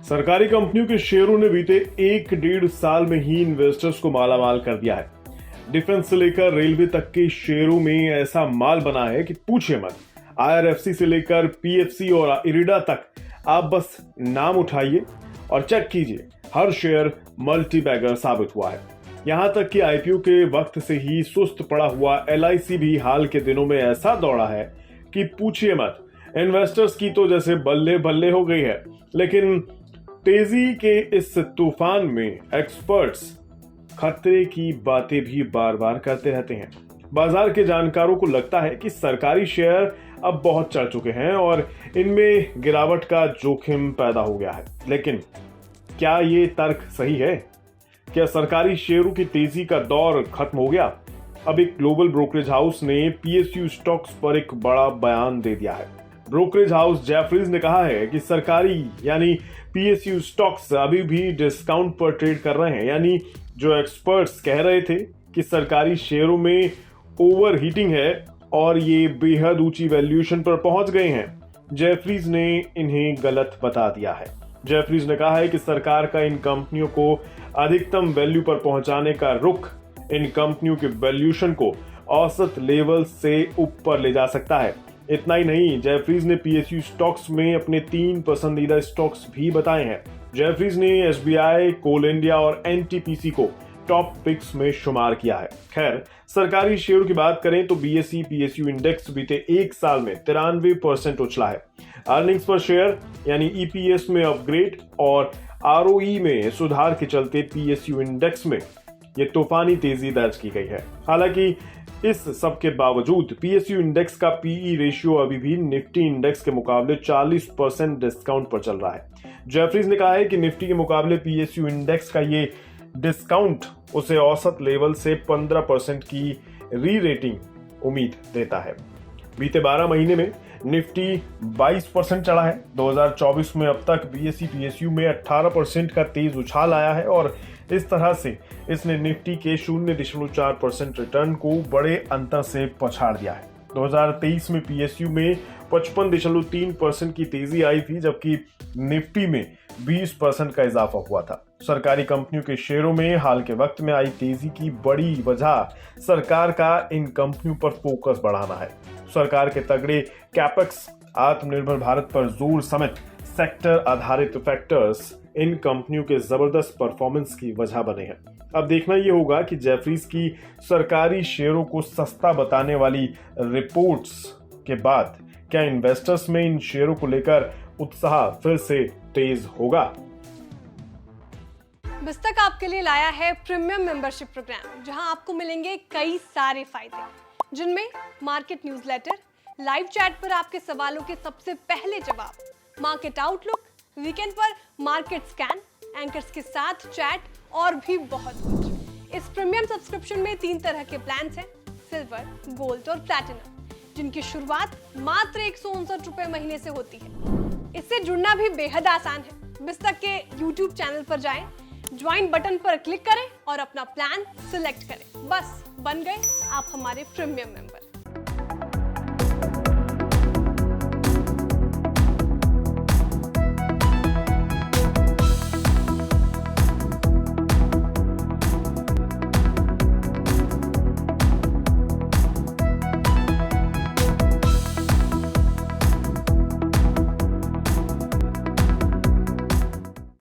सरकारी कंपनियों के शेयरों ने बीते 1-1.5 साल में ही इन्वेस्टर्स को मालामाल कर दिया है। डिफेंस से लेकर रेलवे तक के शेयरों में ऐसा माल बना है कि पूछिए मत। IRFC से लेकर PFC और इरिडा तक आप बस नाम उठाइए और चेक कीजिए, हर शेयर मल्टी बैगर साबित हुआ है। यहां तक कि IPO के वक्त से ही सुस्त पड़ा हुआ LIC भी हाल के दिनों में ऐसा दौड़ा है कि पूछिए मत। इन्वेस्टर्स की तो जैसे बल्ले बल्ले हो गई है। लेकिन तेजी के इस तूफान में एक्सपर्ट्स खतरे की बातें भी बार बार करते रहते हैं। बाजार के जानकारों को लगता है कि सरकारी शेयर अब बहुत चढ़ चुके हैं और इनमें गिरावट का जोखिम पैदा हो गया है। लेकिन क्या ये तर्क सही है? क्या सरकारी शेयरों की तेजी का दौर खत्म हो गया? अब एक ग्लोबल ब्रोकरेज हाउस ने PSU स्टॉक्स पर एक बड़ा बयान दे दिया है। ब्रोकरेज हाउस जेफरीज ने कहा है कि सरकारी यानी PSU स्टॉक्स अभी भी डिस्काउंट पर ट्रेड कर रहे हैं। यानी जो एक्सपर्ट्स कह रहे थे कि सरकारी शेयरों में ओवर हीटिंग है और ये बेहद ऊंची वैल्यूएशन पर पहुंच गए हैं, जेफरीज ने इन्हें गलत बता दिया है। जेफरीज ने कहा है कि सरकार का इन कंपनियों को अधिकतम वैल्यू पर पहुंचाने का रुख इन कंपनियों के वैल्यूएशन को औसत लेवल से ऊपर ले जा सकता है। इतना ही नहीं, जेफरीज ने PSU स्टॉक्स में अपने 3 पसंदीदा स्टॉक्स भी बताए हैं। जेफरीज ने SBI, कोल इंडिया और NTPC को टॉप पिक्स में शुमार किया है। खैर, सरकारी शेयरों की बात करें तो BSE PSU इंडेक्स बीते 1 साल में 93% उछला है। अर्निंग्स पर शेयर यानी EPS में अपग्रेड और ROE में सुधार के चलते PSU इंडेक्स में ये तूफानी तेजी दर्ज की गई है। हालांकि इस सब के बावजूद PSU इंडेक्स का PE रेशियो अभी भी निफ्टी इंडेक्स के मुकाबले 40% डिस्काउंट पर चल रहा है। जेफरीज ने कहा है कि निफ्टी के मुकाबले PSU इंडेक्स का ये डिस्काउंट उसे औसत लेवल से 15% की री रेटिंग उम्मीद देता है। बीते 12 महीने में निफ्टी 22% चढ़ा है। 2024 में अब तक BSE PSU में 18% का तेज उछाल आया है और इस तरह से इसने निफ्टी के 0.4% रिटर्न को बड़े अंतर से पछाड़ दिया है। 2023 में PSU में 55.3% की तेजी आई थी, जबकि निफ्टी में 20% का इजाफा हुआ था। सरकारी कंपनियों के शेयरों में हाल के वक्त में आई तेजी की बड़ी वजह सरकार का इन कंपनियों पर फोकस बढ़ाना है। सरकार के तगड़े कैपेक्स, आत्मनिर्भर भारत पर जोर समेत सेक्टर आधारित फैक्टर्स इन कंपनियों के जबरदस्त परफॉर्मेंस की वजह बने हैं। अब देखना यह होगा कि जेफरीज की सरकारी शेयरों को सस्ता बताने वाली रिपोर्ट्स के बाद क्या इन्वेस्टर्स में इन शेयरों को लेकर उत्साह फिर से तेज होगा। बिस्तक आपके लिए लाया है प्रीमियम मेंबरशिप प्रोग्राम, जहां आपको मिलेंगे कई सारे फायदे, जिनमें मार्केट न्यूज़लेटर, लाइव चैट पर आपके सवालों के सबसे पहले जवाब, मार्केट आउटलुक, वीकेंड पर मार्केट स्कैन, एंकर्स के साथ चैट और भी बहुत कुछ। इस प्रीमियम सब्सक्रिप्शन में 3 तरह के प्लान्स हैं, सिल्वर, गोल्ड और प्लैटिनम, जिनकी शुरुआत मात्र 159 रुपए महीने से होती है। इससे जुड़ना भी बेहद आसान है। बिस्तक के YouTube चैनल पर जाएं, ज्वाइन बटन पर क्लिक करें और अपना प्लान सिलेक्ट करें। बस बन गए आप हमारे प्रीमियम मेंबर।